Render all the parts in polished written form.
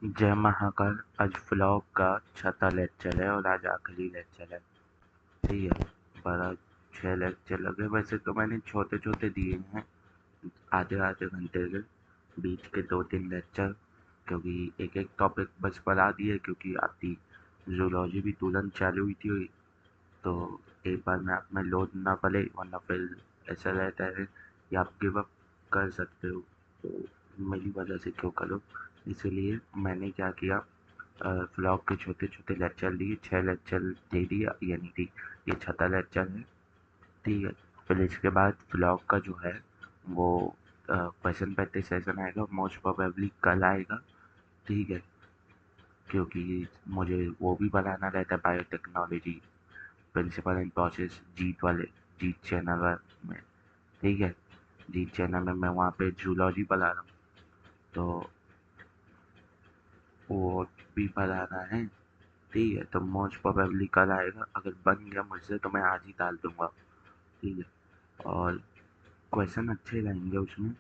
जय महाकाल। आज व्लॉग का छठा लेक्चर है और आज आखिरी लेक्चर है। ठीक है। बड़ा 6 लेक्चर लगे। वैसे तो मैंने छोटे छोटे दिए हैं, आधे आधे घंटे के बीच के 2-3 लेक्चर, क्योंकि एक एक टॉपिक बस पढ़ा दिए, क्योंकि आपकी जूलॉजी भी तुरंत चालू हुई थी। तो एक बार में आप में लोड ना पड़े, वरना फिर ऐसा रहता है कि आप गिव अप कर सकते हो। तो मेरी वजह से क्यों करो, इसीलिए मैंने क्या किया, व्लॉग के छोटे छोटे लेक्चर दिए, 6 लेक्चर दे दिया, यानी कि ये छठा लेक्चर है। ठीक है। फिर इसके बाद व्लॉग का जो है वो क्वेश्चन प्रैक्टिस सेशन आएगा, मोस्ट प्रोबेबली कल आएगा। ठीक है। क्योंकि मुझे वो भी बनाना रहता है, biotechnology principle and process, Jeet channel में। ठीक है। जीत चैनल में मैं वहाँ पे जूलॉजी पढ़ा रहा हूँ, तो वो भी पढ़ाना है। ठीक है। तो मोस्ट प्रोबेबली कल आएगा, अगर बन गया मुझसे तो मैं आज ही डाल दूंगा। ठीक है। और क्वेश्चन अच्छे रहेंगे उसमें,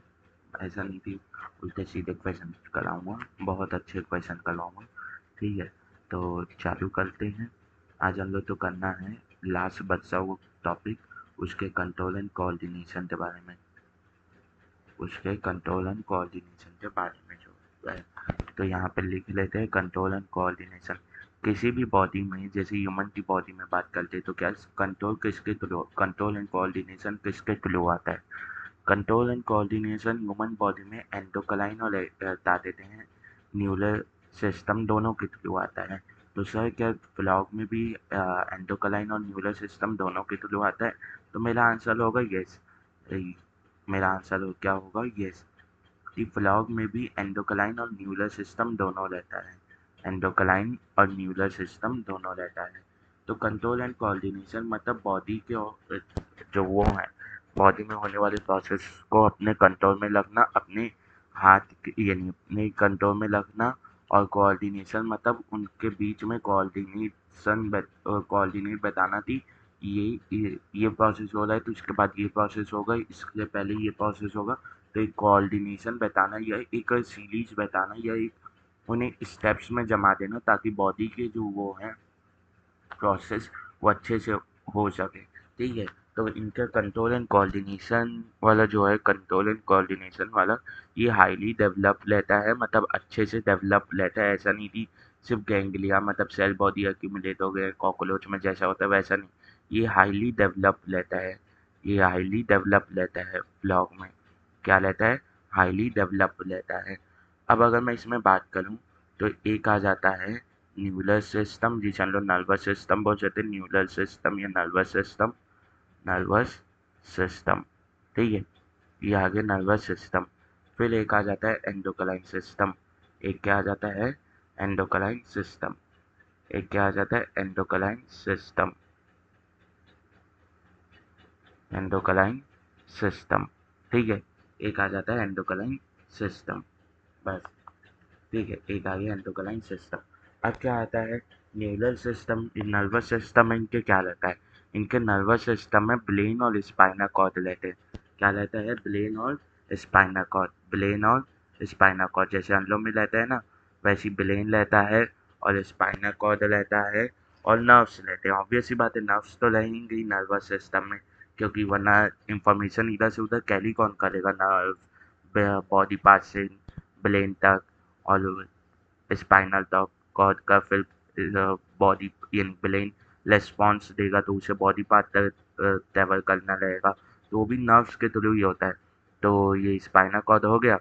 ऐसा नहीं कि उल्टे सीधे क्वेश्चन कराऊंगा, बहुत अच्छे क्वेश्चन करवाऊंगा। ठीक है। तो चालू करते हैं। आज हम लोग तो करना है लास्ट बचा हुआ टॉपिक, उसके कंट्रोल एंड कोऑर्डिनेशन के बारे में, जो है। तो यहाँ पे लिख लेते हैं कंट्रोल एंड कोऑर्डिनेशन। किसी भी बॉडी में, जैसे ह्यूमन की बॉडी में बात करते हैं, तो क्या कंट्रोल एंड कोऑर्डिनेशन किसके थ्रू आता है? Control and coordination human body में एंडोक्राइन और बता देते हैं न्यूरल सिस्टम दोनों के थ्रू आता है। तो सर क्या ब्लॉग में भी एंडोक्राइन और न्यूरल सिस्टम दोनों के थ्रू आता है? तो मेरा आंसर होगा यस। मेरा आंसर क्या होगा? यस। कि ब्लॉग में भी एंडोक्राइन और न्यूरल सिस्टम दोनों रहता है, एंडोक्राइन और न्यूरल सिस्टम दोनों रहता है। तो कंट्रोल एंड कोऑर्डिनेशन मतलब बॉडी के जो वो है, बॉडी में होने वाले प्रोसेस को अपने कंट्रोल में रखना, अपने यानी अपने कंट्रोल में रखना। और कोऑर्डिनेशन मतलब उनके बीच में कोऑर्डिनेट बताना थी। ये प्रोसेस हो रहा है तो इसके बाद ये प्रोसेस होगा, इसके पहले ये प्रोसेस होगा। तो एक कोऑर्डिनेशन बताना या एक सीरीज बताना या एक उन्हें स्टेप्स में जमा देना, ताकि बॉडी के जो वो हैं प्रोसेस वो अच्छे से हो सके। ठीक है। तो इनका कंट्रोल एंड कोऑर्डिनेशन वाला जो है, कंट्रोल एंड कोऑर्डिनेशन वाला, ये हाईली डेवलप रहता है, मतलब अच्छे से डेवलप रहता है। ऐसा नहीं कि सिर्फ गैंग्लिया मतलब सेल बॉडी एक्यूमुलेट हो गए कॉकरोच में जैसा होता है, वैसा नहीं। ये हाईली डेवलप रहता है, ये हाईली डेवलप रहता है ब्लॉग में। क्या रहता है? हाईली डेवलप रहता है। अब अगर मैं इसमें बात करूँ, तो एक आ जाता है न्यूरल सिस्टम, जिसे हम लोग नर्वस सिस्टम बोल सकते हैं, न्यूरल सिस्टम या नर्वस सिस्टम। ठीक है। ये आगे नर्वस सिस्टम। फिर एक आ जाता है एंडोक्राइन सिस्टम। एक क्या आ जाता है? Endocrine system. एक क्या आ जाता है? Endocrine system. ठीक है। एक आ जाता है एंडोक्राइन सिस्टम, बस। ठीक है। एक आ गया एंडोक्राइन सिस्टम। अब क्या आता है? Neural system. नर्वस सिस्टम में इनके क्या रहता है? इनके नर्वस सिस्टम में ब्रेन और स्पाइनल कॉर्ड रहते हैं। क्या रहता है? ब्रेन और स्पाइनल कॉर्ड जैसे हम लोग में रहता है ना, वैसी ब्रेन रहता है और स्पाइनल कॉर्ड रहता है और नर्व्स रहते हैं। ऑब्वियस सी बात है, नर्व्स तो रहेंगे ही नर्वस सिस्टम में, क्योंकि वरना इंफॉर्मेशन इधर से उधर कैरी कौन करेगा? नर्व बॉडी पार्ट से ब्रेन तक, और स्पाइनल तक कॉर्ड का फिर बॉडी यानी ब्रेन रेस्पॉन्स देगा, तो उसे बॉडी पार्ट तक ट्रेवल करना रहेगा। तो वो भी नर्व्स के थ्रू ही होता है। तो ये स्पाइनल कॉर्ड हो गया,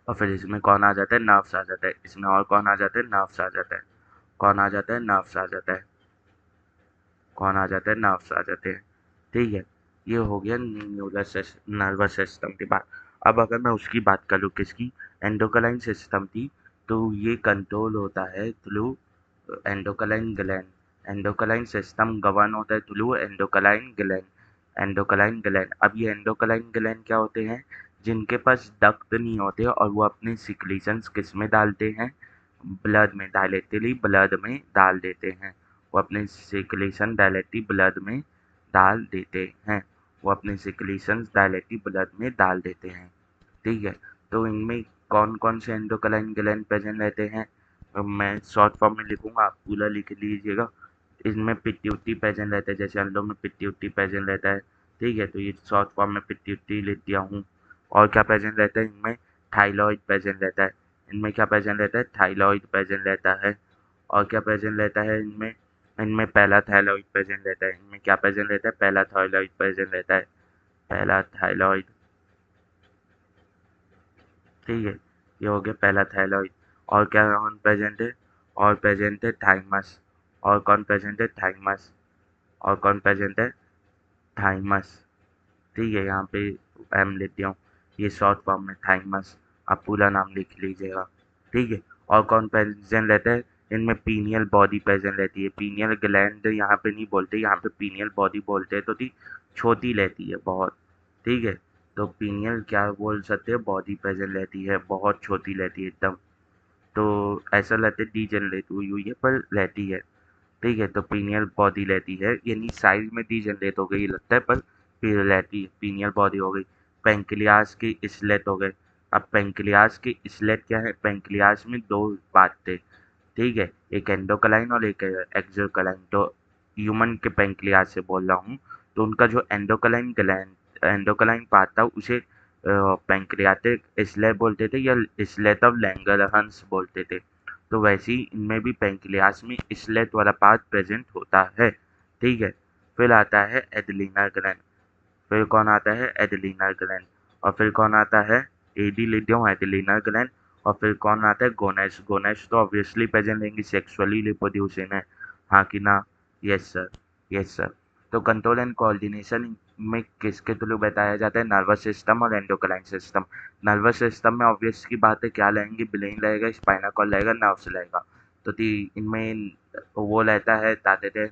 और फिर इसमें कौन आ जाता है? नर्व्स आ जाता है। इसमें और कौन आ जाता है? नर्व्स आ जाता है। कौन आ जाता है? नर्व्स आ जाता है। कौन आ जाता है? नर्व्स आ जाते हैं। ठीक है। ये हो गया नर्वस सिस्टम की बात। अब अगर मैं उसकी बात करूँ, किसकी? एंडोक्राइन सिस्टम की। तो ये कंट्रोल होता है through endocrine gland. Endocrine system govern होता है थ्रू एंडोक्राइन ग्लैंड। अब ये एंडोक्राइन ग्लैंड क्या होते हैं? जिनके पास डक्ट नहीं होते, और वो अपने सिक्रीशंस किस में डालते हैं? ब्लड में, डायरेक्टली ब्लड में डाल देते हैं। वो अपने सिक्रीशन डायरेक्टली ब्लड में डाल देते हैं। वो अपने सिक्रीशंस डायरेक्टली ब्लड में डाल देते हैं। ठीक है। तो इनमें कौन कौन से एंडोक्राइन ग्लैंड प्रेजेंट रहते हैं, मैं शॉर्ट फॉर्म में लिखूंगा, आप पूरा लिख लीजिएगा। इसमें पिट्यूटरी प्रेजेंट रहता है, जैसे अंडों में पिट्यूटरी प्रेजेंट रहता है, ठीक है, तो ये शॉर्ट फॉर्म में पिट्यूटरी लिख दिया हूँ। और क्या प्रेजेंट रहता है इनमें, थाइलॉइड प्रेजेंट रहता है। इनमें क्या प्रेजेंट रहता है, थाइलॉइड प्रेजेंट रहता है। और क्या प्रेजेंट रहता है इनमें, इनमें पहला थाइलॉइड प्रेजेंट रहता है। इनमें क्या प्रेजेंट रहता है, पहला थाइलॉइड प्रेजेंट रहता है, पहला थाइलॉइड, ठीक है, ये हो गया पहला थाइलॉइड। और क्या कौन प्रेजेंट है, और प्रेजेंट है थाइमस। और कौन प्रेजेंट है, थाइमस। और कौन प्रेजेंट है, थाइमस, ठीक है, यहाँ पे एम लिख दिया हूँ, ये शॉर्ट फॉर्म में थाइमस, आप पूरा नाम लिख लीजिएगा, ठीक है। और कौन प्रेजेंट रहता है, इनमें पीनियल बॉडी प्रेजेंट रहती है। पीनियल ग्लैंड यहाँ पे नहीं बोलते, यहाँ पे पीनियल बॉडी बोलते हैं, तो छोटी रहती है बहुत, ठीक है। तो पीनियल क्या बोल सकते हैं, बॉडी प्रेजेंट रहती है, बहुत छोटी रहती है एकदम। तो ऐसा लगता है डीजनरेट हुई हुई है पर रहती है, ठीक है। तो पीनियल बॉडी रहती है, यानी साइज में डीजनरेट हो गई लगता है, पर फिर रहती है, पीनियल बॉडी हो गई। पेंक्रियास के स्लेट हो गए। अब पेंक्रियास के स्लेट क्या है, पेंक्रियास में दो बात थे, ठीक है, एक एंडोक्राइन और एक एक्सोक्राइन। तो ह्यूमन के पेंक्रियास से बोल रहा हूँ, तो उनका जो एंडोक्राइन ग्लैंड, एंडोक्राइन पार्ट था, उसे पैंक्रियाटिक स्लेट बोलते थे या स्लेट ऑफ लैंगरहंस बोलते थे। तो वैसे ही इनमें भी पैंक्रियास में स्लेट वाला पार्ट प्रेजेंट होता है, ठीक है। फिर आता है एडिलीनर ग्लैंड। फिर कौन आता है, एडिलीनर ग्लैंड। और फिर कौन आता है, एडी लिडियम एडिलीनर ग्लैंड। और फिर कौन आता है, गोनेस। गोनेस तो ऑब्वियसली प्रेजेंट रहेंगी, सेक्सुअली रिप्रोड्यूसिंग है, हाँ कि ना, यस सर, यस सर। तो कंट्रोल एंड कोऑर्डिनेशन में किसके थ्रू बताया जाता है, नर्वस सिस्टम और एंडोक्राइन सिस्टम। नर्वस सिस्टम में ऑब्वियस की बात है, क्या लेंगे, ब्रेन रहेगा, स्पाइनल कॉर्ड रहेगा, नर्व्स रहेगा। तो इनमें वो रहता है, ताते थे,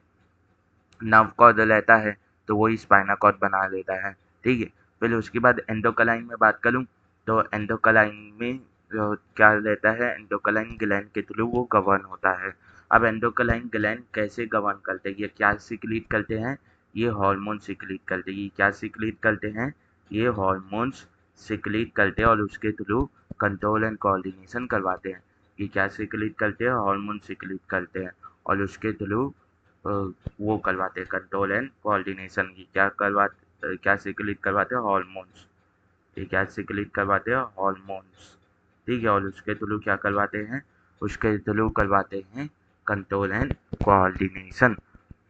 नर्व कॉर्ड रहता है, तो वही स्पाइनल कॉर्ड बना लेता है, ठीक है। फिर उसके बाद एंडोक्राइन में बात करूँ, तो एंडोक्राइन में क्या रहता है, एंडोक्राइन ग्लैंड के थ्रू वो गवर्न होता है। अब एंडोक्राइन ग्लैंड कैसे गवर्न करते हैं, ये क्या सिक्रीट करते हैं, ये हार्मोन सिक्रीट करते हैं। ये क्या सिक्रीट करते हैं, ये हार्मोन्स सिक्रीट करते हैं और उसके थ्रू कंट्रोल एंड कोऑर्डिनेशन करवाते हैं। ये क्या सिक्रीट करते हैं, हार्मोन सिक्रीट करते हैं और उसके थ्रू वो करवाते हैं, कंट्रोल एंड कोऑर्डिनेशन की क्या सिक्रीट करवाते हैं, हॉर्मोन्स। ये क्या सिक्रीट करवाते हैं, हॉर्मोन्स, ठीक है। और उसके थ्रू क्या करवाते हैं, उसके थ्रू करवाते हैं कंट्रोल एंड कोऑर्डिनेशन।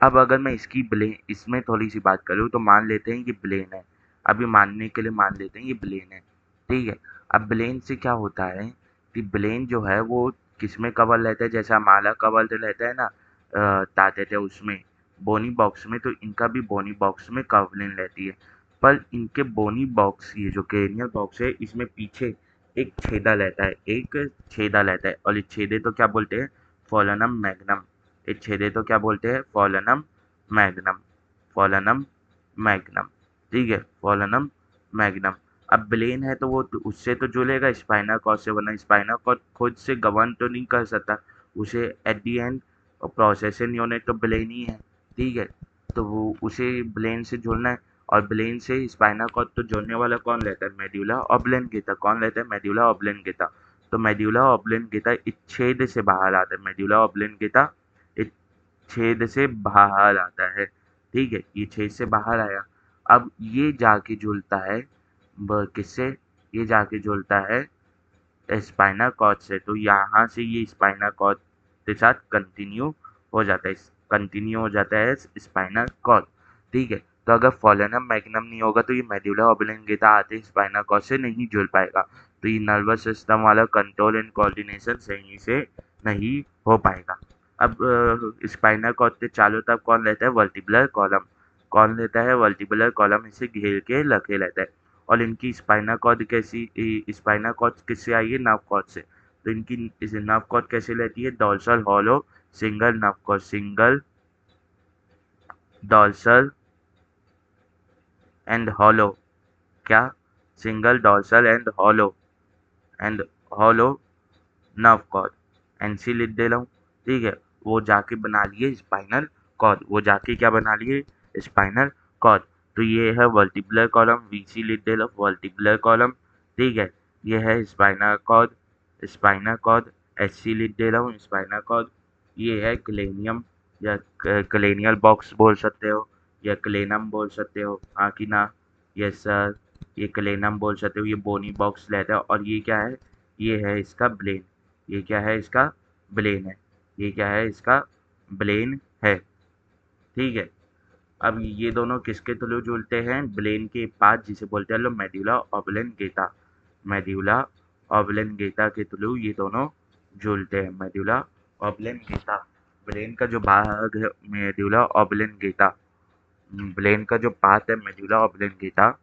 अब अगर मैं इसमें थोड़ी सी बात करूँ, तो मान लेते हैं ये ब्रेन है। अभी मानने के लिए मान लेते हैं ये ब्रेन है, ठीक है। अब ब्रेन से क्या होता है कि ब्रेन जो है वो किसमें कवर रहता है, जैसा हमारा कवर रहता है ना, ताते थे उसमें, बोनी बॉक्स में, तो इनका भी बोनी बॉक्स में कवरिंग रहती है। पर इनके बोनी बॉक्स, ये जो क्रेनियल बॉक्स है, इसमें पीछे एक छेदा रहता है, एक छेदा रहता है, और इस छेदे तो क्या बोलते हैं, फॉलनम मैग्नम। इस छेदे तो क्या बोलते हैं, फॉलनम मैग्नम, फॉलनम मैग्नम, ठीक है, फॉलनम मैग्नम। अब ब्रेन है तो वो उससे तो जुड़ेगा स्पाइनल कॉर्ड से, वरना स्पाइनल कॉर्ड खुद से गवर्न तो नहीं कर सकता, उसे at the and processing unit तो ब्रेन ही है, ठीक है। तो वो उसे ब्रेन से जुड़ना है, और ब्रेन से स्पाइनल कॉर्ड तो जोड़ने वाला कौन रहता है, मेड्यूला ऑब्लेंगेटा। कौन रहता है, मेड्यूला ऑब्लेंगेटा। तो मेड्यूला ऑब्लेंगेटा इस छेद से बाहर आता है, मेड्यूला ऑब्लेंगेटा इस छेद से बाहर आता है, ठीक है, ये छेद से बाहर आया। अब ये जाके जुड़ता है किससे, ये जाके जुड़ता है स्पाइनल कॉर्ड से। तो यहाँ से ये स्पाइनल कॉर्ड के साथ कंटिन्यू हो जाता है, कंटिन्यू हो जाता है स्पाइनल कॉर्ड, ठीक है। तो अगर फॉलेनम मैग्नम नहीं होगा, तो ये मेड्यूला ऑब्लिंगेटा आते स्पाइनल कॉर्ड से नहीं जुड़ पाएगा, तो ये नर्वस सिस्टम वाला कंट्रोल एंड कोऑर्डिनेशन सही से नहीं हो पाएगा। अब स्पाइनल कॉर्ड के चारों तरफ कौन रहता है, वर्टिब्रल कॉलम। कौन रहता है, वर्टिब्रल कॉलम इसे घेर के रखे रहता है। और इनकी स्पाइनल कॉर्ड स्पाइनल कॉर्ड किससे आई है, नर्व कॉर्ड से। तो इनकी इस नर्व कॉर्ड कैसे रहती है, dorsal hollow single nerve cord, single dorsal and hollow, क्या, single dorsal and hollow nerve cord, NC लिख दे रहा हूँ, ठीक है। वो जाके बना लिए स्पाइनल कॉर्ड, वो जाके क्या बना लिए, स्पाइनल कॉर्ड। तो ये है वर्टिब्रल कॉलम, वीसी लिख दे रहा हूँ, वर्टिब्रल कॉलम, ठीक है। ये है स्पाइनल कॉर्ड एससी लिख दे रहा हूँ, स्पाइनल कॉर्ड। ये है क्लेनियम या क्लेनियल बॉक्स बोल सकते हो या क्लेनम बोल सकते हो, हाँ कि ना? यस सर, ये क्लेनम बोल सकते हो, ये बोनी बॉक्स रहता है। और ये क्या है? ये है इसका ब्लेन। ये क्या है? इसका ब्लेन है। ये क्या है? इसका ब्लेन है। ठीक है। अब ये दोनों किसके थ्रू जुड़ते हैं? ब्लेन के पास जिसे बोलते हैं लोग मेड्यूला ऑब्लेंगेटा। मेड्यूला ऑब्लेंगेटा के थ्रू ये दोनों जुड़ते हैं। मेड्यूला ऑब्लेंगेटा, ब्रेन का जो भाग है मेड्यूला ऑब्लेंगेटा, ब्रेन का जो पार्ट है मेड्यूला ऑब्लेंगेटा,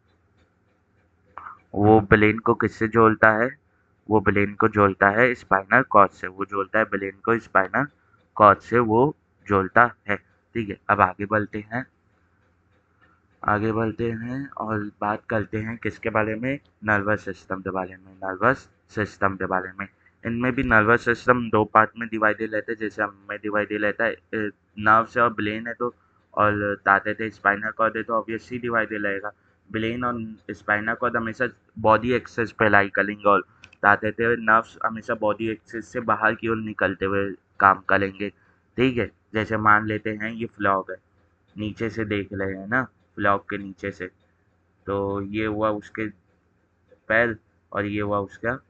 वो ब्रेन को किससे जोड़ता है? वो ब्रेन को जोड़ता है स्पाइनल कॉर्ड से। वो जोड़ता है ब्रेन को स्पाइनल कॉर्ड से, वो जोड़ता है। ठीक है, अब आगे बढ़ते हैं और बात करते हैं किसके बारे में? नर्वस सिस्टम के बारे में। नर्वस सिस्टम के बारे में, इनमें भी नर्वस सिस्टम दो पार्ट में डिवाइडेड रहते हैं। जैसे हमें डिवाइडेड रहता है नर्व से, और ब्रेन है तो, और बताते थे स्पाइनल कॉर्ड है तो ऑब्वियसली डिवाइडेड रहेगा। ब्रेन और स्पाइनल कॉर्ड हमेशा बॉडी एक्सेस पे लाई करेंगे, और बताते थे नर्व्स हमेशा बॉडी एक्सेस से बाहर की ओर निकलते हुए काम करेंगे। ठीक है, जैसे मान लेते हैं ये फ्लॉग है, नीचे से देख रहे हैं ना, ब्लॉक के नीचे से, तो ये हुआ उसके पैर, और ये हुआ उसका,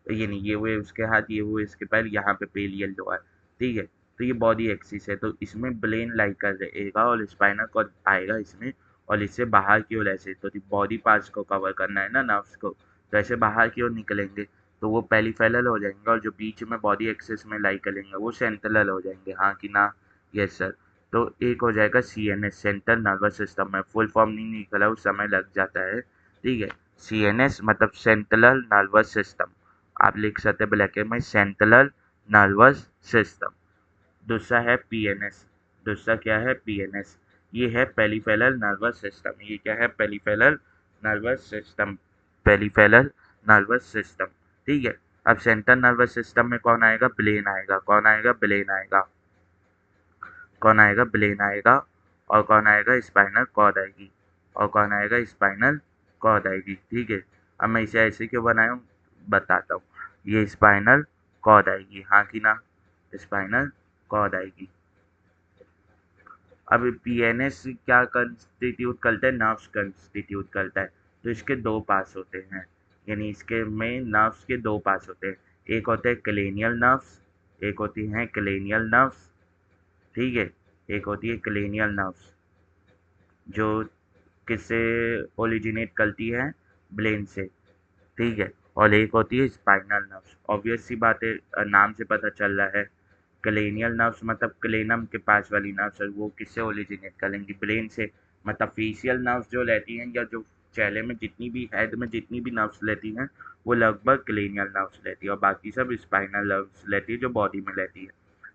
ये नहीं, ये हुए उसके हाथ, ये हुए इसके पैर, यहाँ पे पेलियल जो है। ठीक है, तो ये बॉडी एक्सिस है, तो इसमें ब्लेन लाइक कर रहेगा और स्पाइनल कॉर्ड आएगा इसमें, और इससे बाहर की ओर ऐसे, तो बॉडी पार्ट्स को कवर करना है ना नर्व्स को, तो ऐसे बाहर की ओर निकलेंगे तो वो पेरिफेरल हो जाएंगे, और जो बीच में बॉडी एक्सिस में लाई करेंगे वो सेंट्रल हो जाएंगे, हाँ कि ना? Yes sir. तो एक हो जाएगा सीएनएस, सेंट्रल नर्वस सिस्टम में, फुल फॉर्म नहीं निकला उस समय लग जाता है। ठीक है, सीएनएस मतलब सेंट्रल नर्वस सिस्टम, आप लिख सकते हैं ब्लैक में सेंट्रल नर्वस सिस्टम। दूसरा है पीएनएस। दूसरा क्या है? पीएनएस। ये है पेरिफेरल नर्वस सिस्टम। ये क्या है? Peripheral nervous system. Peripheral nervous system. ठीक है, अब सेंट्रल नर्वस सिस्टम में कौन आएगा? ब्रेन आएगा। कौन आएगा? ब्रेन आएगा। कौन आएगा? ब्रेन आएगा। और कौन आएगा? स्पाइनल कॉर्ड आएगी। और कौन आएगा? स्पाइनल कॉर्ड आएगी। ठीक है, अब मैं इसे ऐसे क्यों बनाया हूँ बताता हूँ। ये स्पाइनल कॉर्ड आएगी, हाँ कि ना? स्पाइनल कॉर्ड आएगी। अब पीएनएस क्या कंस्टिट्यूट करता है? नर्व्स कंस्टिट्यूट करता है। तो इसके दो पार्ट्स होते हैं, यानी इसके में नर्व्स के दो पार्ट्स होते हैं। एक होते हैं क्लेनियल नर्व्स, एक होती हैं क्लेनियल नर्व्स। ठीक है, एक होती है क्लेनियल नर्व्स जो किससे ओरिजिनेट करती है? ब्रेन से। ठीक है, और एक होती है स्पाइनल नर्व्स। ऑब्वियस सी बात है, नाम से पता चल रहा है। क्लेनियल नर्व्स मतलब क्लेनम के पास वाली नर्व्स है, वो किससे ओरिजिनेट करेंगी? ब्रेन से। मतलब फेशियल नर्व्स जो रहती हैं, या जो चेहरे में जितनी भी, हेड में जितनी भी नर्व्स रहती हैं, वो लगभग क्लेनियल नर्व्स रहती है, और बाकी सब स्पाइनल नर्व्स रहती है जो बॉडी में रहती है।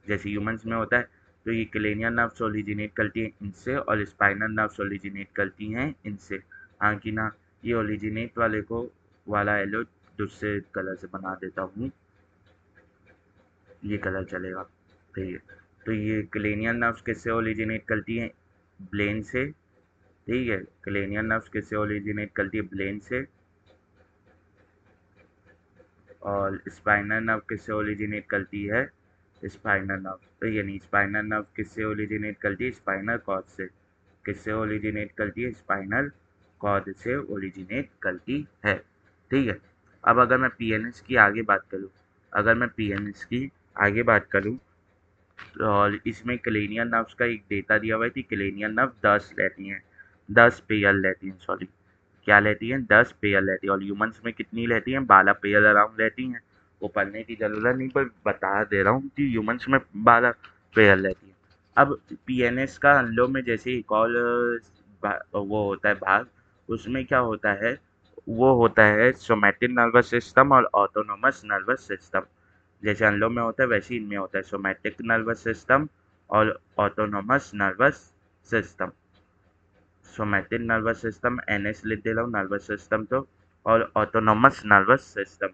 जैसे ह्यूमंस में होता है, तो ये क्लेनियल नर्व्स ओरिजिनेट करती हैं इनसे, और स्पाइनल नर्व्स ओरिजिनेट करती हैं इनसे, हाँ कि ना? ये ओरिजिनेट वाले को वाला येलो दूसरे कलर से बना देता हूँ, ये कलर चलेगा। ठीक है, तो ये क्लेनियल नर्व्स किससे ओरिजिनेट करती हैं? ब्रेन से। ठीक है, क्लेनियल नर्व्स किससे ओरिजिनेट करती है? ब्रेन से। और स्पाइनल नर्व किससे ओरिजिनेट करती है? Spinal nerve. तो यानी स्पाइनल नर्व किससे ओरिजिनेट करती है? स्पाइनल कॉर्ड से। किससे ओरिजिनेट करती है? स्पाइनल कॉर्ड से ओरिजिनेट करती है। ठीक है, अब अगर मैं पीएनएस की आगे बात करूँ, अगर मैं पीएनएस की आगे बात करूँ, और इसमें क्लेनियल नर्व्स का एक डेटा दिया हुआ है कि क्लेनियल नर्व 10 रहती हैं, 10 पेयर रहती हैं, सॉरी, क्या रहती हैं? 10 पेयर रहती है। और ह्यूमंस में कितनी रहती हैं? 12 पेयर अराउंड रहती हैं। वो पढ़ने की ज़रूरत नहीं, पर बता दे रहा हूँ कि ह्यूमंस में 12 पेयर रहती हैं। अब पीएनएस का अंडों में जैसे एक और वो होता है भाग, उसमें क्या होता है? वो होता है सोमैटिक नर्वस सिस्टम और ऑटोनोमस नर्वस सिस्टम। जैसे अंडों में होता है वैसे इनमें होता है सोमैटिक नर्वस सिस्टम और autonomous nervous system. Somatic nervous system NS लिख दे रहा हूँ, नर्वस सिस्टम तो, और ऑटोनोमस नर्वस सिस्टम।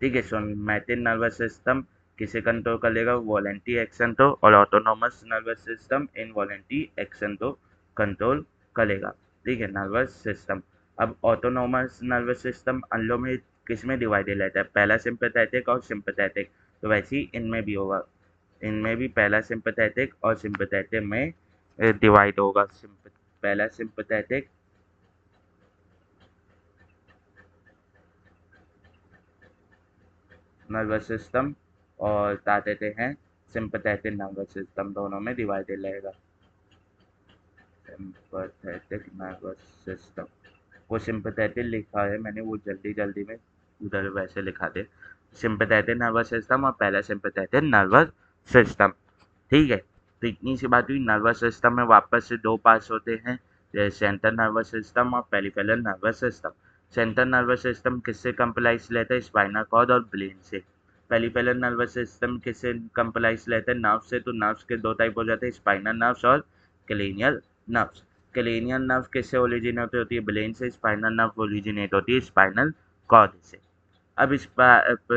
ठीक है, सोमैटिक नर्वस सिस्टम किसे कंट्रोल करेगा? वॉलेंटरी एक्शन तो, और autonomous nervous system involuntary action को कंट्रोल करेगा। ठीक है, नर्वस सिस्टम। अब ऑटोनोमस नर्वस सिस्टम अन्लों में किस में डिवाइडेड रहता है, पहला सिंपैथेटिक और सिंपैथेटिक, तो वैसे ही इनमें भी होगा, इनमें भी पहला सिंपैथेटिक और सिंपैथेटिक में डिवाइड होगा। पहला सिंपैथेटिक नर्वस सिस्टम और बता देते हैं सिंपैथेटिक नर्वस सिस्टम, दोनों में डिवाइडेड रहेगा। सिंपैथेटिक नर्वस सिस्टम, वो सिंपैथेटिक लिखा है मैंने, वो जल्दी जल्दी में उधर वैसे लिखा दे, सिंपैथेटिक नर्वस सिस्टम और पहला सिंपैथेटिक नर्वस सिस्टम। ठीक है, तो इतनी सी बात हुई। नर्वस सिस्टम में वापस से दो पार्ट्स होते हैं, सेंट्रल नर्वस सिस्टम और peripheral nervous system. Central nervous system किससे कंप्लाइज लेता है, स्पाइनल कॉर्ड और ब्रेन से। पेरिफेरल नर्वस सिस्टम किससे कंप्लाइज लेता है, नर्व से। तो नर्व्स के दो टाइप हो जाते हैं, स्पाइनल नर्व्स और क्लेनियल नर्व्स। क्लेनियल नर्व किससे ओरिजिनेट होती है, ब्रेन से। स्पाइनल नर्व ओरिजिनेट होती है स्पाइनल कॉर्ड से। अब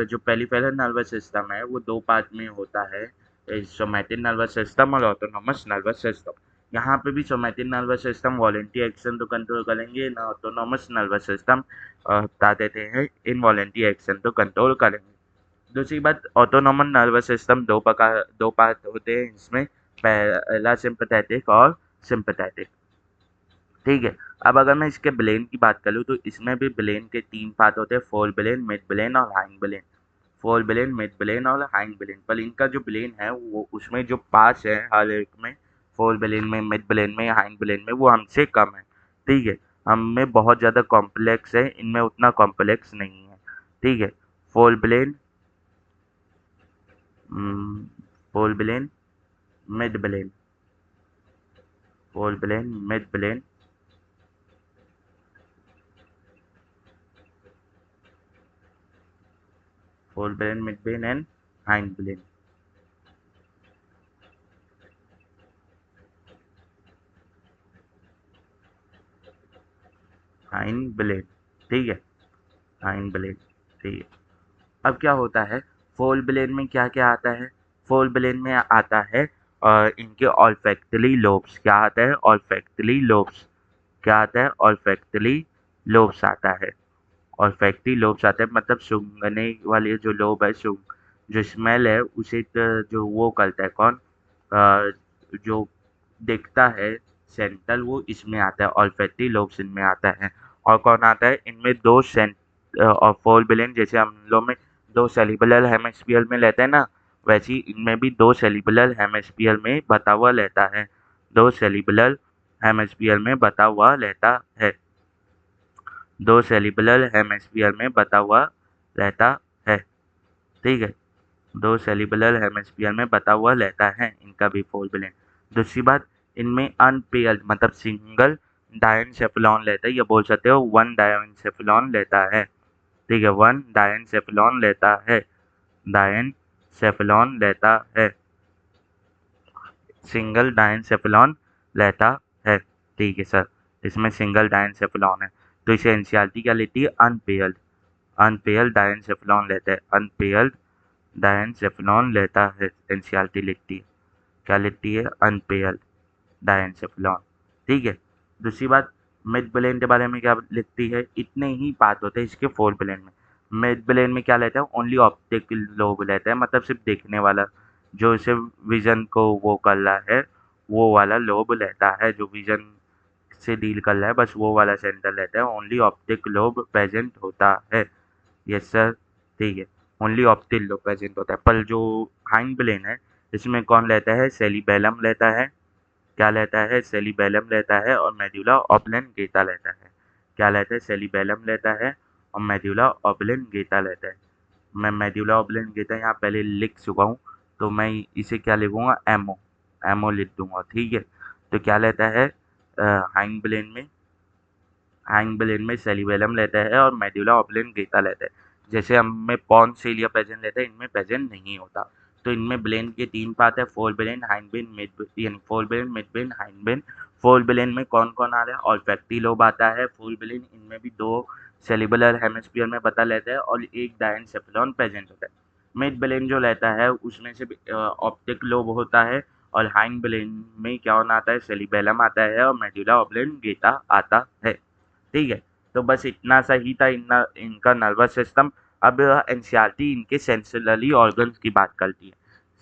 जो पेरिफेरल नर्वस सिस्टम है वो दो पार्ट में होता है, सोमैटिक नर्वस सिस्टम और ऑटोनोमस नर्वस सिस्टम। यहाँ पे भी somatic nervous system voluntary action तो कंट्रोल करेंगे ना, ऑटोनोमस नर्वस सिस्टम बता देते हैं इनवॉलेंटरी एक्शन तो कंट्रोल करेंगे। दूसरी बात, ऑटोनोमस नर्वस सिस्टम दो पार्ट होते हैं इसमें, पहला सिंपैथेटिक और सिंपैथेटिक। ठीक है, अब अगर मैं इसके ब्रेन की बात करूँ तो इसमें भी ब्रेन के तीन पार्ट होते हैं, फोर ब्रेन, मिड ब्रेन और hind brain. Fore brain, mid brain और हाइंड ब्रेन, पर इनका जो ब्रेन है वो उसमें जो पार्ट्स है हर एक में, फोर ब्रेन में, मिड ब्रेन में, हाइंड ब्रेन में, वो हमसे कम है। ठीक है, हम में बहुत ज़्यादा कॉम्प्लेक्स है, इनमें उतना कॉम्प्लेक्स नहीं है। ठीक है, fore brain, fore brain, mid brain, fore brain, mid brain, fore brain, mid brain and hind brain. Hind brain, ठीक है, हाइंड ब्रेन, ठीक है। अब क्या होता है, फोल ब्लेड में क्या क्या आता है, फोल ब्लेड में आता है और इनके ऑल्फैक्टरी लोब्स, क्या आता है, ऑल्फैक्टरी लोब्स, क्या आता है, ऑल्फैक्टरी लोब्स आता है। ऑल्फैक्टरी लोब्स आता है मतलब सूंघने वाले जो लोब है, सूंघ, जो स्मेल है उसे जो वो करता है कौन, जो दिखता है सेंट्रल, वो इसमें आता है, ऑल्फैक्टरी लोब्स इनमें आता है। और कौन आता है इनमें, दो और फोर बिलियन, जैसे हम लोग में दो सेरिब्रल हेमिस्फीयर में रहता है ना, वैसे ही इनमें भी दो सेरिब्रल हेमिस्फीयर में बता हुआ रहता है, दो सेरिब्रल हेमिस्फीयर में बता हुआ रहता है, दो सेरिब्रल हेमिस्फीयर में बता हुआ रहता है। ठीक है, दो सेरिब्रल हेमिस्फीयर में बता हुआ रहता है इनका भी फोर बिलियन। दूसरी बात, इनमें अनपेयर्ड मतलब सिंगल डायनसेफलॉन लेता है, या बोल सकते हो वन डायनसेफलॉन लेता है। ठीक है, वन डायनसेफलॉन लेता है, डायनसेफलॉन लेता है, सिंगल डायनसेफलॉन लेता है। ठीक है सर, इसमें सिंगल डायनसेफलॉन है, तो इसे एनसीईआरटी क्या लेती है, अनपेयर्ड, अनपेयर्ड डायनसेफलॉन लेता है, अनपेयर्ड डायनसेफलॉन लेता है, एनसीईआरटी लिखती है, क्या लिखती है, अनपेयर्ड डायनसेफलॉन। ठीक है, दूसरी बात, मिड ब्लेन के बारे में क्या लिखती है, इतने ही पार्ट होते हैं इसके फोर ब्लेन में। मिड ब्लेन में क्या लेता है, ओनली ऑप्टिक लोब लेता है, मतलब सिर्फ देखने वाला, जो सिर्फ विजन को वो कर रहा है, वो वाला लोब लेता है, जो विजन से डील कर रहा है, बस वो वाला सेंटर लेता है, ओनली ऑप्टिक लोब प्रेजेंट होता है। यस सर, ठीक है, ओनली ऑप्टिक लोब प्रेजेंट होता है। पर जो हाइंड ब्लेन है इसमें कौन लेता है, सेरिबेलम लेता है, क्या लेता है, सेरिबेलम लेता है, और मेडुला ऑब्लंगेटा लेता है। क्या लेता है, सेरिबेलम लेता है और मेडुला ऑब्लंगेटा लेता है। मैं मेडुला ऑब्लंगेटा यहाँ पहले लिख चुका हूँ, तो मैं इसे क्या लिखूंगा, एमओ, एमओ लिख दूंगा। ठीक है, तो क्या लेता है, हाइंड ब्लेन में, हाइंड ब्लेन में सेरिबेलम लेता है और मेडुला ऑब्लंगेटा लेता है। जैसे हमें पॉन्स एरिया प्रेजेंट लेता है, इनमें प्रेजेंट नहीं होता। तो इनमें ब्लेन के तीन पार्ट है, fore brain, hind brain, mid, यानी fore brain, mid brain, hind brain. Fore brain में कौन कौन आ रहा है, ऑल्फैक्टरी लोब आता है, फोर ब्लेन, इनमें भी दो सेरिबेलर हेमिस्फीयर में बता लेता है और एक डायनसेफलॉन प्रेजेंट होता है। मिड ब्लेन जो रहता है उसमें से ऑप्टिक लोब होता है, और हाइंड ब्लेन में क्या होना आता है, सेरिबेलम आता है और मेडुला ऑब्लंगेटा आता है। ठीक है, तो बस इतना सा ही था इनका नर्वस सिस्टम। अब एनसीईआरटी इनके सेंसरली ऑर्गन्स की बात करती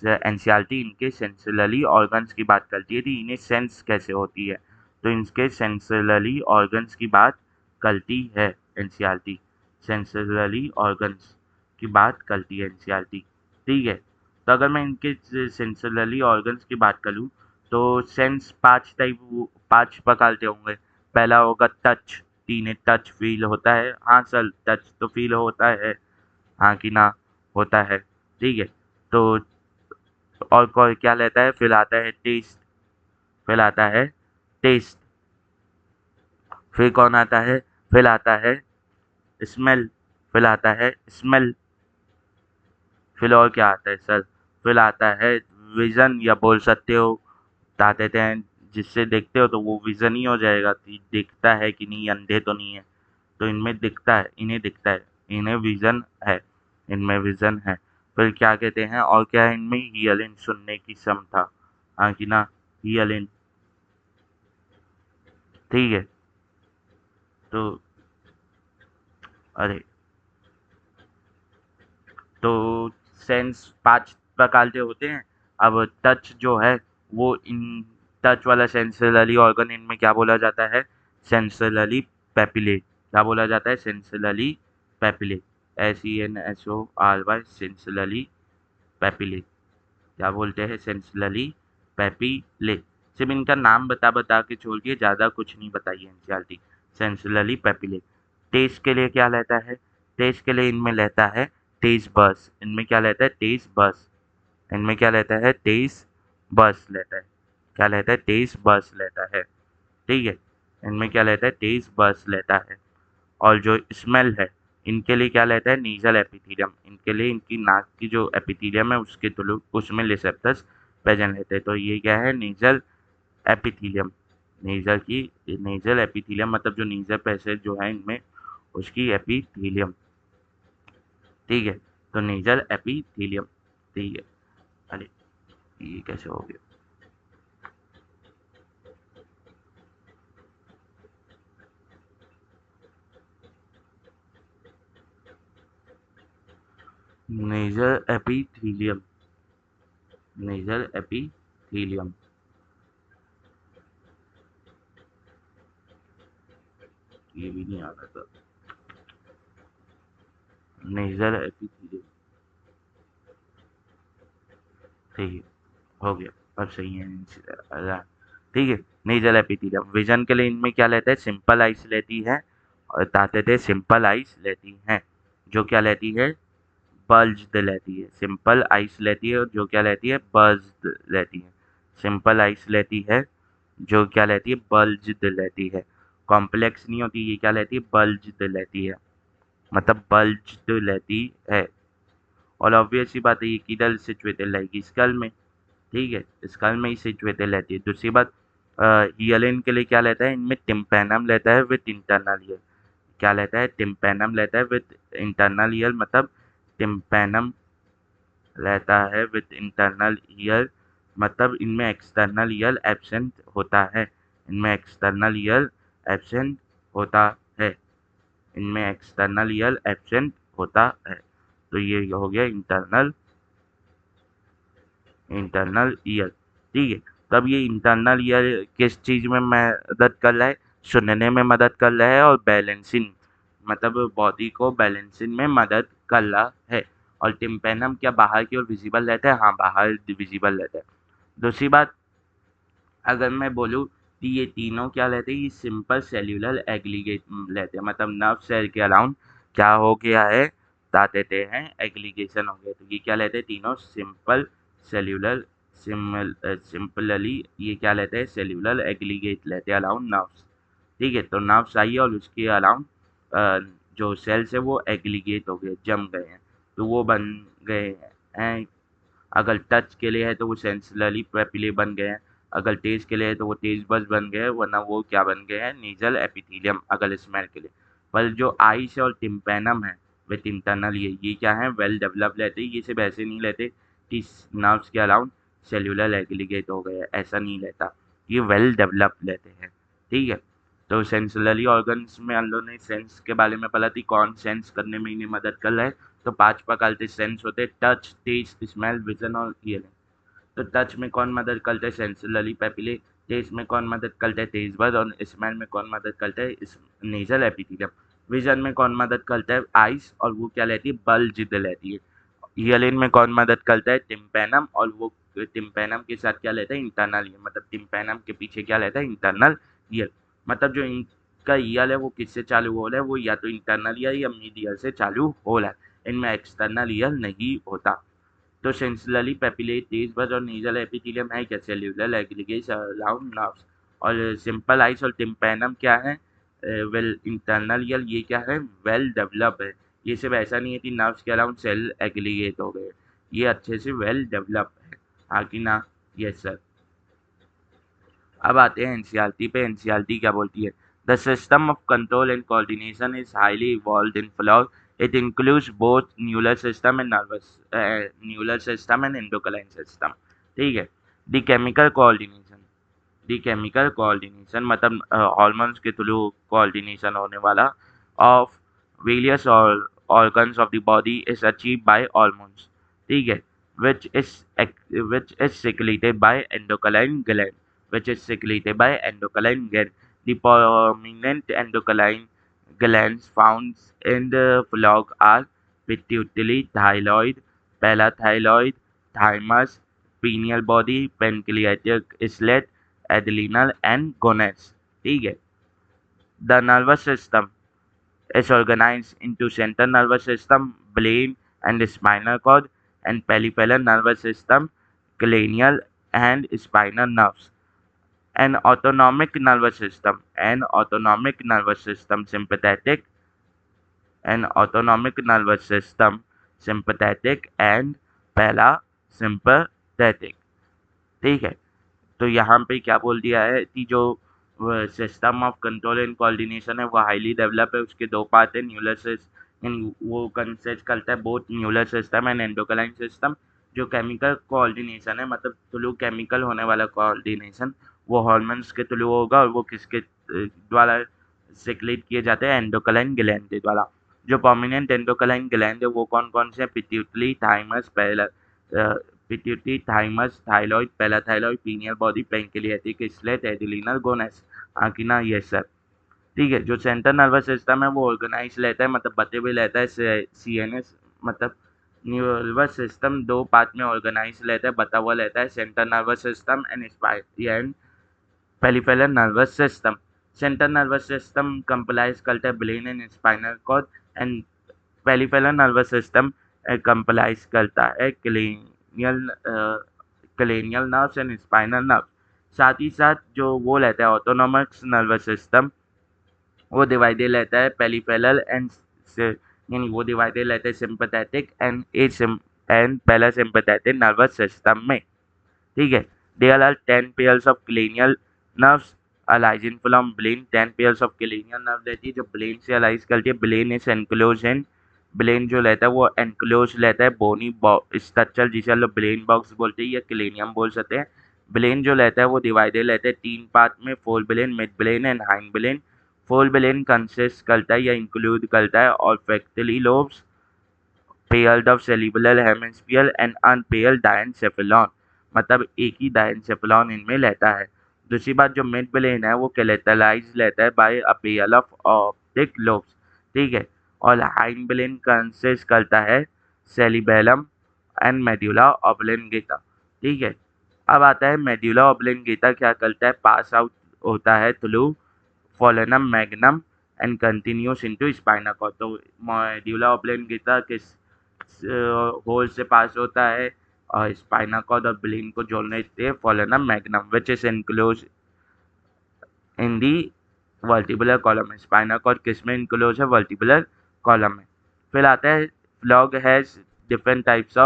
है। एनसीईआरटी इनके सेंसरली ऑर्गन्स की बात करती है कि इन्हें सेंस कैसे होती है, तो इनके सेंसरली ऑर्गन्स की बात करती है एनसीईआरटी। सेंसरली ऑर्गन्स की बात करती है एनसीईआरटी। ठीक है, तो अगर मैं इनके सेंसरली ऑर्गन्स की बात करूँ तो सेंस पांच प्रकार के होंगे। पहला होगा टच, इन्हें टच फील होता है। हाँ सर, टच तो फील होता है, हाँ कि ना, होता है। ठीक है, तो और क्या लेता है, फिर आता है टेस्ट, फिर आता है टेस्ट, फिर कौन आता है, फिर आता है स्मेल, फिर आता है स्मेल, फिर और क्या आता है सर, फिर आता है विजन, या बोल सकते हो बता देते हैं, जिससे देखते हो तो वो विजन ही हो जाएगा कि दिखता है कि नहीं, अंधे तो नहीं है। तो इनमें दिखता है, इन्हें दिखता है, इन्हें विजन है, इनमें विजन है। फिर क्या कहते हैं, और क्या है इनमें, हियरिंग, सुनने की क्षमता, हाँ कि ना, हियरिंग। ठीक है, तो अरे, तो सेंस पांच प्रकार के होते हैं। अब टच जो है वो इन टच वाला सेंसरली ऑर्गन इनमें क्या बोला जाता है, सेंसरली पेपिले। क्या बोला जाता है, सेंसरली पेपिले, SENSORY, सेंसरली पेपिले। क्या बोलते हैं, सेंसरली पेपिले। सिर्फ इनका नाम बता बता के छोड़ दिए, ज़्यादा कुछ नहीं बताइए एनसीईआरटी। सेंसरली पेपिले। टेस्ट के लिए क्या लेता है, टेस्ट के लिए इनमें लेता है टेस्ट बस। इनमें क्या लेता है, टेस्ट बस। इनमें क्या लेता है, टेस्ट बस लेता है। क्या लेता है, टेस्ट बस लेता है। ठीक है, इनमें क्या लेता है, टेस्ट बस लेता है। और जो स्मेल है, इनके लिए क्या लेता है, नीजल एपिथीलियम। इनके लिए इनकी नाक की जो एपिथीलियम है उसके थ्रू उसमें रिसेप्टर्स प्रेजेंट रहते हैं। तो ये क्या है, नीजल एपिथीलियम। नेजल की नेजल एपिथीलियम मतलब जो नीजल पैसेज जो है इनमें, उसकी एपिथीलियम। ठीक है, तो नेजल एपिथीलियम। ठीक है, अरे ये कैसे हो गया, नेजल एपिथीलियम, नेजल एपिथीलियम। ये भी नहीं आ रहा था, नेजल एपिथीलियम। ठीक है, हो गया, अब सही है। ठीक है, नेजल एपिथीलियम। विजन के लिए इनमें क्या लेता है, सिंपल आइस लेती है, और बताते थे सिंपल आइस लेती है, जो क्या लेती है, बल्ज्ड लेती है। सिंपल आइस लेती है और जो क्या लेती है, बल्ज्ड लेती है। सिंपल आइस लेती है, जो क्या लेती है, बल्ज्ड लेती है। कॉम्प्लेक्स नहीं होती, ये क्या लेती है, बल्ज्ड लेती है, मतलब बल्ज्ड लेती है। और ऑब्वियस सी बात है, ये किधर सिचुएटेड रहेगी, स्कल में। ठीक है, स्कल में ही सिचुएटेड रहती है। दूसरी बात, हियलिन के लिए क्या लेता है, इनमें टिम्पैनम लेता है विथ इंटरनल ईयर। क्या लेता है, टिम्पैनम लेता है विथ इंटरनल ईयर, मतलब टिम्पैनम रहता है विथ इंटरनल ईयर, मतलब इनमें एक्सटर्नल ईयर एब्सेंट होता है। इनमें एक्सटर्नल ईयर एब्सेंट होता है, इनमें एक्सटर्नल ईयर एब्सेंट होता है। तो ये हो गया इंटरनल, इंटरनल ईयर। ठीक है, तब ये इंटरनल ईयर किस चीज़ में मदद कर रहा है, सुनने में मदद कर रहा है, और बैलेंसिंग, मतलब बॉडी को बैलेंसिंग में मदद कर रहा है। और टिम्पेनम क्या बाहर की ओर विजिबल रहता है, हाँ बाहर विजिबल रहता है। दूसरी बात, अगर मैं बोलूँ कि ये तीनों क्या लेते हैं, ये सिंपल सेल्यूलर एग्रीगेट लेते हैं, मतलब नर्व सेल के अराउंड क्या हो गया है, बता देते हैं, एग्रीगेशन हो गया। तो ये क्या लेते हैं, तीनों सिंपल सेल्यूलर, सिंपलली ये क्या लेते हैं, सेल्यूलर एग्रीगेट लेते हैं अराउंड नर्व्स। ठीक है, तो नर्व्स आई है और उसके अराउंड जो सेल्स है वो एग्रीगेट हो गए, जम गए हैं, तो वो बन गए हैं। अगर टच के लिए है तो वो सेंसरली पेपिले बन गए हैं, अगर टेस्ट के लिए है तो वो टेस्ट बस बन गए हैं, वरना वो क्या बन गए हैं, नीजल एपिथीलियम। अगर स्मेल के लिए, पर जो आइस और टिम्पेनम है विथ इंटरनल, ये क्या है, वेल डेवलप लेते हैं। ये सिर्फ ऐसे नहीं लेते कि नर्व्स के अराउंड सेल्यूलर एग्रीगेट हो गए, ऐसा नहीं लेता, ये वेल डेवलप लेते हैं। ठीक है, तो सेंसुलरी ऑर्गन्स में हम लोग ने सेंस के बारे में पढ़ा थी, कौन सेंस करने में इन्हें मदद कर रहा है। तो 5 प्रकार के सेंस होते हैं, टच, टेस्ट, स्मेल, विजन और हियरिंग। तो टच में कौन मदद करता है, सेंसुलरी पेपिले। टेस्ट में कौन मदद करता है, टेस्ट बड। और स्मेल में कौन मदद करता है, नेजल एपिथेलियम। विजन में कौन मदद करता है, आइस, और वो क्या रहती है, बल्ज रहती है। हियरिंग में कौन मदद करता है, टिम्पैनम, और वो टिम्पैनम के साथ क्या रहता है, इंटरनल ईयर। मतलब टिम्पैनम के पीछे क्या रहता है, इंटरनल ईयर। मतलब जो इनका ईयर है वो किससे चालू हो रहा है, वो या तो इंटरनल ईयर या मिड ईयर से चालू हो रहा है, इनमें एक्सटर्नल ईयर नहीं होता। तो सेंसुलरी पेपिले, टेस्ट बड और नेजल एपिथेलियम है क्या, सेल्यूलर एग्रीगेट्स अराउंड नर्व्स। और सिंपल आइस और टिम्पैनम क्या है, वेल इंटरनल ईयर, ये क्या है, वेल डेवलप है। ये सिर्फ ऐसा नहीं है कि नर्व्स के अराउंड सेल एग्रीगेट हो गए, ये अच्छे से वेल डेवलप है। हाँ कि ना, यस सर। अब आते हैं एनसीईआरटी पे। एनसीईआरटी क्या बोलती है, the system of control and coordination is highly evolved in flog. It includes both neural system and nervous neural system and endocrine system. ठीक है। The chemical coordination, the chemical coordination मतलब hormones के through coordination होने वाला of various organs of the body is achieved by hormones. ठीक है, which is secreted by endocrine gland, which is secreted by endocrine gland. The prominent endocrine glands found in the frog are pituitary, thyroid, parathyroid, thymus, pineal body, pancreatic islet, adrenal and gonads. ठीक है। The nervous system is organized into central nervous system, brain and spinal cord, and peripheral nervous system, cranial and spinal nerves. An autonomic nervous system, sympathetic and parasympathetic. ठीक है। तो यहाँ पे क्या बोल दिया है कि जो system of control and coordination है वो हाईली डेवलप है। उसके दो पार्ट है, न्यूरल सिस्टम, वो कंसिस्ट करता है both neural system and endocrine system. जो केमिकल कोऑर्डिनेशन है, मतलब थ्रू केमिकल होने वाला कोऑर्डिनेशन, वो हॉर्मोन्स के थ्रू होगा, और वो किसके द्वारा सिक्रेट किए जाते हैं, एंडोक्राइन ग्लैंड के द्वारा। जो प्रोमिनेंट एंडोक्राइन ग्लैंड है वो कौन कौन से हैं, pituitary, thymus, pituitary, thymus, thyroid, parathyroid, pineal body, pancreatic islet, adrenal gonads. हाँ कि ना, यस सर। ठीक है। जो सेंट्रल नर्वस सिस्टम है वो ऑर्गेनाइज रहता है, मतलब बटे हुए रहता है, सीएनएस, मतलब नर्वस सिस्टम दो पार्ट में ऑर्गेनाइज रहता है, बता हुआ रहता है, central nervous system and peripheral nervous system. Central nervous system comprise करता है brain and spinal cord, and peripheral nervous system comprise करता है cranial nerves and spinal nerve. साथ ही साथ जो वो रहता है ऑटोनॉमस नर्वस सिस्टम, वो डिवाइडेड रहता है पेरिफेरल एंड यानी वो डिवाइडेड रहता है sympathetic and parasympathetic nervous system में। ठीक है। There are 10 pairs of cranial nerves arising from brain. 10 pairs of cranial nerve रहती है जो ब्रेन से अलाइज करती है। Brain is enclose in, brain जो रहता है वो एनक्लोज रहता है बोनी स्ट्रक्चर, जिसे हम लोग ब्रेन बॉक्स बोलते हैं या क्लेनियम बोल सकते हैं। ब्रेन जो रहता है वो डिवाइडेड रहता है 3 पार्ट में, fore brain, mid brain and hind brain. Fore brain consist करता है या इंक्लूड करता है olfactory lobes, paired of cerebral hemisphere and unpaired diencephalon, मतलब एक ही डायनसेफेलॉन इनमें रहता है। दूसरी बात, जो मिड ब्रेन है वो कैरेक्टराइज रहता है by a pair of optic lobes. ठीक है। और हाइंड ब्रेन कंसिस्ट करता है सेरिबेलम एंड मेड्यूला ऑब्लिंगेटा। ठीक है। अब आता है मेड्यूला ऑब्लिंगेटा क्या करता है, पास आउट होता है through foramen magnum and continues into spinal cord. तो मेड्यूला ऑब्लिंगेटा किस होल से पास होता है, और स्पाइनल कॉर्ड और ब्रेन को जोड़ने से foramen magnum which is enclose in the vertebral column में। स्पाइनल कॉर्ड किस में इनक्लोज है, वर्टिबुलर कॉलम में। फिर आता है flog has different types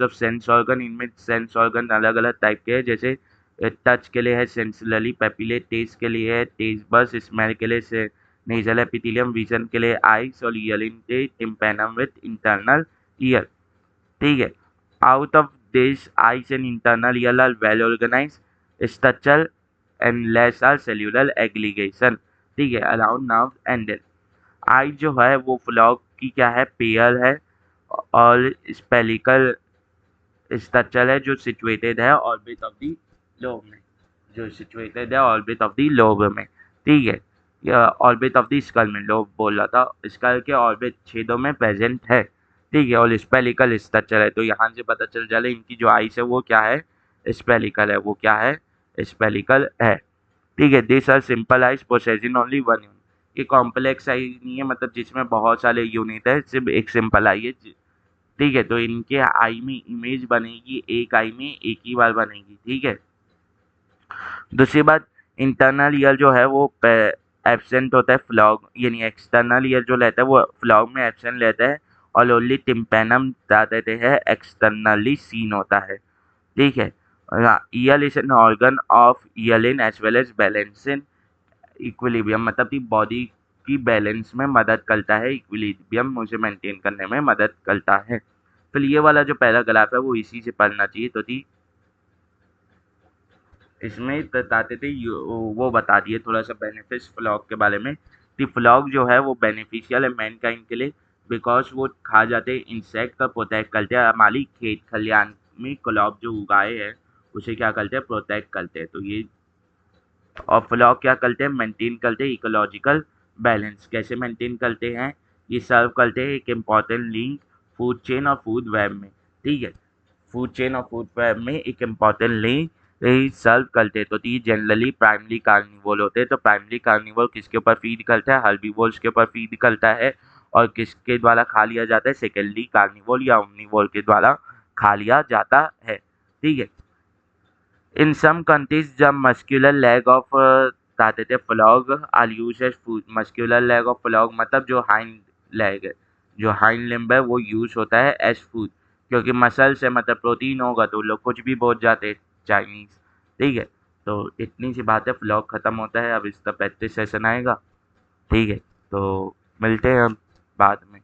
of sense organ. इनमें सेंस ऑर्गन अलग अलग टाइप के हैं, जैसे टच के लिए है सेंसुलरी पेपिले, टेस्ट के लिए है टेस्ट बस, स्मेल के लिए से नेजल एपिथेलियम, विजन के लिए आइस, और हियरिंग के टिम्पैनम विथ इंटरनल ईयर। ठीक है। Out of this eyes and internal ear are well organise structure and less are cellular aggregation, ठीक है, around nerves and then आई जो है वो फ्लॉग की क्या है, पेयर है और स्पेलिकल स्ट्रक्चर है जो सिचुएटेड है ऑर्बिट ऑफ द लोब में, जो सिचुएटेड है ऑर्बिट ऑफ द लोब में, ठीक है, या ऑर्बिट ऑफ द स्कल में, लोब बोल रहा था, स्कल के ऑर्बिट छेदों में प्रेजेंट है, ठीक है, और स्पेलिकल स्ट्रक्चर है। तो यहाँ से पता चल जाए इनकी जो आइस है वो क्या है, स्पेलिकल है, वो क्या है, स्पेलिकल है, ठीक है। This are simple eyes possessing only one unit, ये कॉम्प्लेक्स आई नहीं है, मतलब जिसमें बहुत सारे यूनिट है, सिर्फ एक सिंपल आई है, ठीक है। तो इनके आई में इमेज बनेगी, एक आई में एक ही बार बनेगी, ठीक है। दूसरी बात, इंटरनल ईयर जो है वो एब्सेंट होता है फ्लॉग, यानी एक्सटर्नल ईयर जो रहता है वो फ्लॉग में एब्सेंट रहता है, और ओनली टिम्पेनम क्या देते हैं, एक्सटर्नली सीन होता है, ठीक है। Ear is an organ of hearing as well as balancing equilibrium, मतलब कि बॉडी की बैलेंस में मदद करता है, इक्विलिब्रियम उसे मेंटेन करने में मदद करता है। फिर ये वाला जो पहला ग्राफ है वो इसी से पढ़ना चाहिए, तो थी इसमें बताते थे वो बता दिए थोड़ा सा बेनिफिट्स फ्लॉग के बारे में, कि फ्लॉग जो है वो बेनिफिशियल है मैनकाइंड के लिए, बिकॉज वो खा जाते हैं इंसेक्ट का, प्रोटेक्ट करते हैं, हमारी खेत खलियान में क्रॉप जो उगाए हैं उसे क्या करते हैं, प्रोटेक्ट करते हैं। तो ये और फ्लॉग क्या करते हैं, मेंटेन करते हैं इकोलॉजिकल बैलेंस। कैसे मेंटेन करते हैं, ये सर्व करते हैं एक इम्पॉर्टेंट लिंक फूड चेन और फूड वेब में, ठीक है, फूड चेन और फूड वेब में एक इम्पॉर्टेंट लिंक सर्व करते हैं। तो ये जनरली प्राइमरी कार्निवोर होते हैं। तो प्राइमरी कार्निवोर किसके ऊपर फीड करता है, हर्बीवोर्स के ऊपर फीड करता है, और किसके द्वारा खा लिया जाता है, सेकेंडरी कार्निवोर या ओमनिवोर के द्वारा खा लिया जाता है, ठीक है। In some countries, the muscular leg of क्या कहते हैं frog are use as food. Muscular leg of frog मतलब जो हाइंड लेग है, जो हाइंड लिम्ब है वो यूज होता है एज फूड, क्योंकि मसल से मतलब प्रोटीन होगा तो लोग कुछ भी बोल जाते हैं चाइनीज, ठीक है। तो इतनी सी बात है, फ्लॉग खत्म होता है, अब इसका प्रैक्टिस सेशन आएगा, ठीक है। तो मिलते हैं हम बाद में।